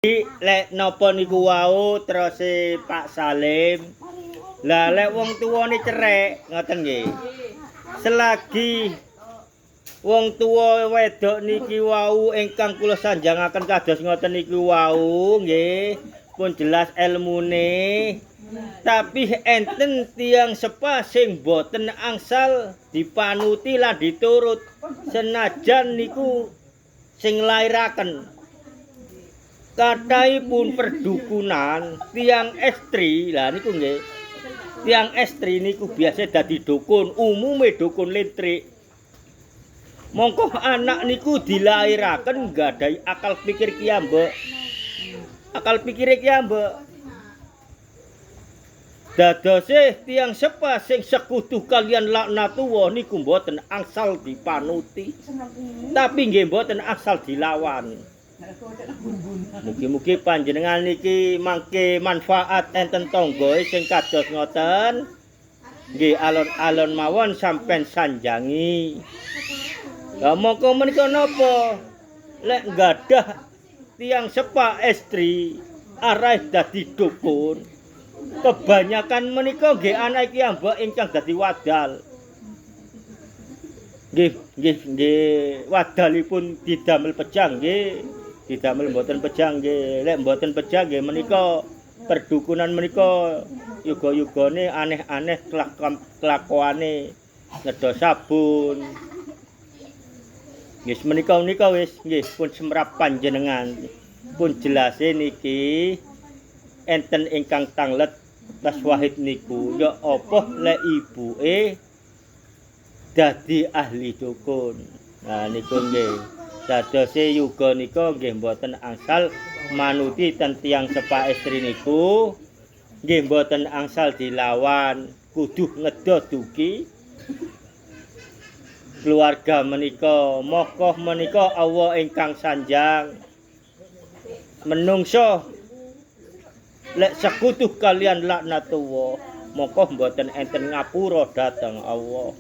Lek napa niku wau terus Pak Salim. Lah lek wong tuwane cerek ngoten nggih. Selagi wong tuwa wedok niki wau ingkang kula sanjangaken kados ngoten niku wau nggih pun jelas elmune. Tapi enten tiang sepa sing boten angsal dipanuti lan diturut senajan niku sing lairaken. Kathahipun perdukunan tiang estri lah niku nggih. Tiang estri niku biasa dadi dukun, umume dukun lintrik. Mongko anak niku dilairaken nggadahi akal pikir kiyambek. Akal pikire kiyambek. Dadose tiang sepa sing sekutu kalian laknatullah niku mboten angsal dipanuti. Tapi nggih mboten angsal dilawan. Mugi-mugi panjenengan niki mangke manfaat enten tangga sing kados ngoten. Nggih alon-alon mawon sampean sanjangi. Lah mongko menika napa? Lek nggadah tiang sepa estri arah dadi dukun. Kebanyakan menika nggih anak kiyambak ingkang dadi wadal. Nggih wadalipun didamel pejang nggih. Didamel mboten pejang nggih. Lek mboten pejang nggih menika perdukunan menika yuga-yugane aneh-aneh kelakuane ngedho sabun. Nggih menika wis nggih pun semrap panjenengan. Pun jelase niki enten ingkang tanglet Tas Wahid niku ya apa lek ibuke dadi ahli dukun. Nah niku nggih. Dadose yuga nika nggih mboten angsal manuti ten tiyang sepa estri niku nggih mboten angsal dilawan, kudu ngedha duki keluarga menika. Mokoh menika Allah ingkang sanjang menungso lek sekutu kalian laknatullah mokoh mboten enten ngapura dhateng Allah.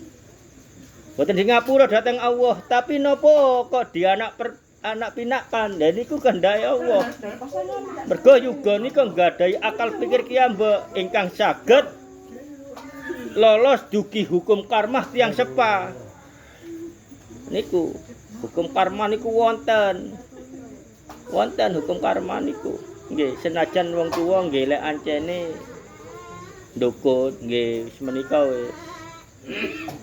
Boten di ngapura datang Allah, tapi nopo kok di anak pinakan. Lha niku kehendake Allah. Mergo yuga nika nggadahi akal pikir kiyambak ingkang saged lolos dugi hukum karma tiang sepa. Niku hukum karma niku wonten. Wonten hukum karma niku. Nggih, senajan wong tuwa nggih lek ancene ndukun nggih menika wis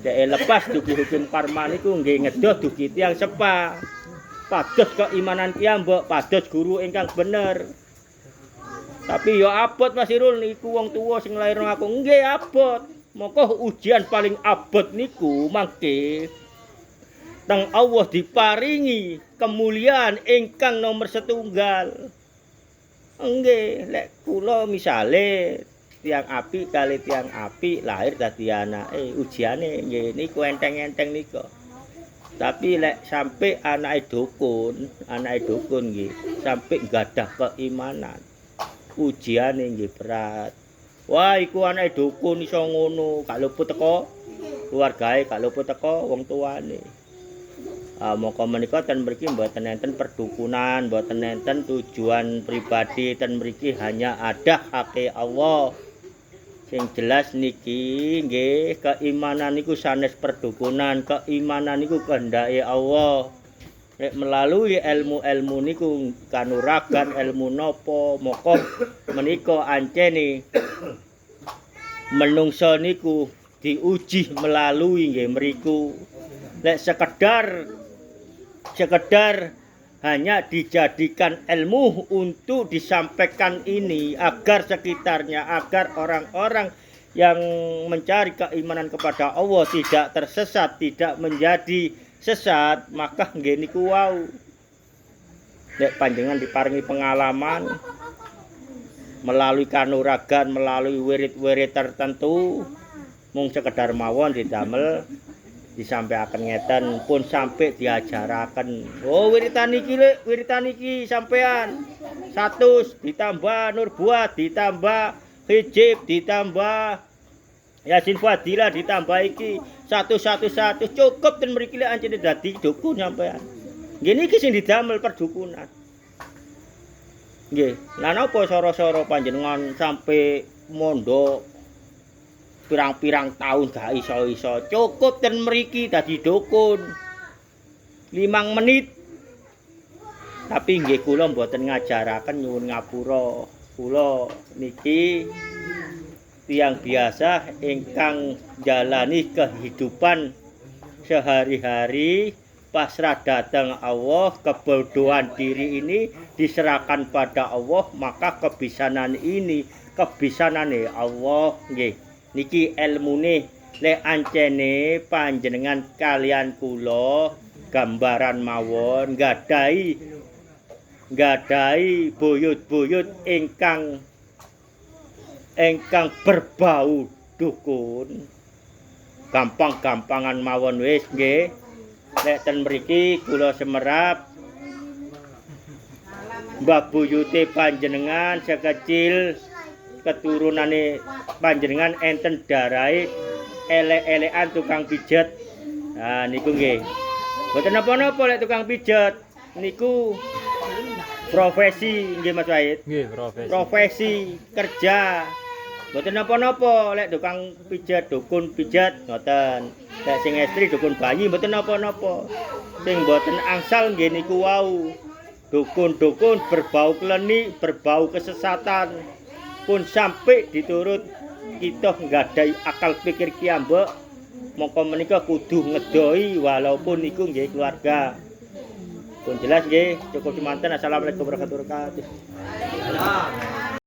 dek lepas dugi hukum karma niku nggih ngedha dugi tiyang sepa. Pados keimanan kiyambak, pados guru ingkang bener. Tapi ya abot Mas Irul niku wong tuwa sing lairno aku nggih abot. Moko ujian paling abot niku mangke teng Allah diparingi kemuliaan ingkang nomor setunggal. Nggih, lek kula misale tiang api kali tiang api lahir dadi anake ujiane nggih niku enteng-enteng nika. Tapi lek sampai anake dukun nggih sampai gadah keimanan ujiane nggih berat. Wah iku anake dukun iso ngono gak luput teko keluargae, gak luput teko wong tuane. Moko menika ten mriki mboten enten perdukunan, mboten enten tujuan pribadi, ten mriki hanya ada hake Allah. Sing jelas niki nggih keimanan niku sanes perdukunan, keimanan niku kehendake Allah. Nek melalui ilmu-ilmu niku kanuragan ilmu napa moko menika ancene menungso niku diuji melalui nggih mriku. Nek sekedar hanya dijadikan ilmu untuk disampaikan ini agar sekitarnya, agar orang-orang yang mencari keimanan kepada Allah tidak tersesat, tidak menjadi sesat, maka nggih niku wau. Nek panjenengan diparingi pengalaman melalui kanuragan, melalui wirid-wirid tertentu, mung sekedar mawon didamel disampaikan ngeten pun sampai diajaraken. Oh wiritan iki sampean 100 ditambah nur buat ditambah hijib ditambah Yasin Fadilah ditambah iki 111 cukup ten mriki lek ancene dadi dukun sampean. Nggih niki sing didamel perdukunan. Nggih. Lah napa sora-sora panjenengan sampai mondok pirang-pirang tahun gak iso-iso. Cukup ten mriki dadi dukun. 5 menit. Tapi nggih kula mboten ngajaraken nyuwun ngapura. Kula niki tiyang biasa ingkang jalani kehidupan sehari-hari pasrah datang Allah, kebodohan diri ini diserahkan pada Allah, maka kebisanan ini kebisanane Allah nggih. Niki ilmune lek ancene panjenengan kalian kula gambaran mawon nggadahi buyut-buyut ingkang berbau dukun. Gampang-gampangan mawon wis nggih. Lek ten mriki kula semerap mbah buyute panjenengan sekecil keturunane panjenengan enten darahe elek-elekan tukang pijet. Nah niku nggih. Mboten napa-napa lek tukang pijet niku profesi nggih Mas Wahid. Nggih, Profesi kerja. Mboten napa-napa lek tukang pijet, dukun pijet ngoten. Lek sing estri dukun bayi mboten napa-napa. Sing mboten angsal nggih niku wau. Dukun-dukun berbau klenik, berbau kesesatan pun sampai diturut kita nggadahi akal pikir kiambek. Mongko menika kudu ngedohi walaupun niku nggih keluarga. Pun jelas nggih, cukup semanten. Assalamualaikum warahmatullahi wabarakatuh.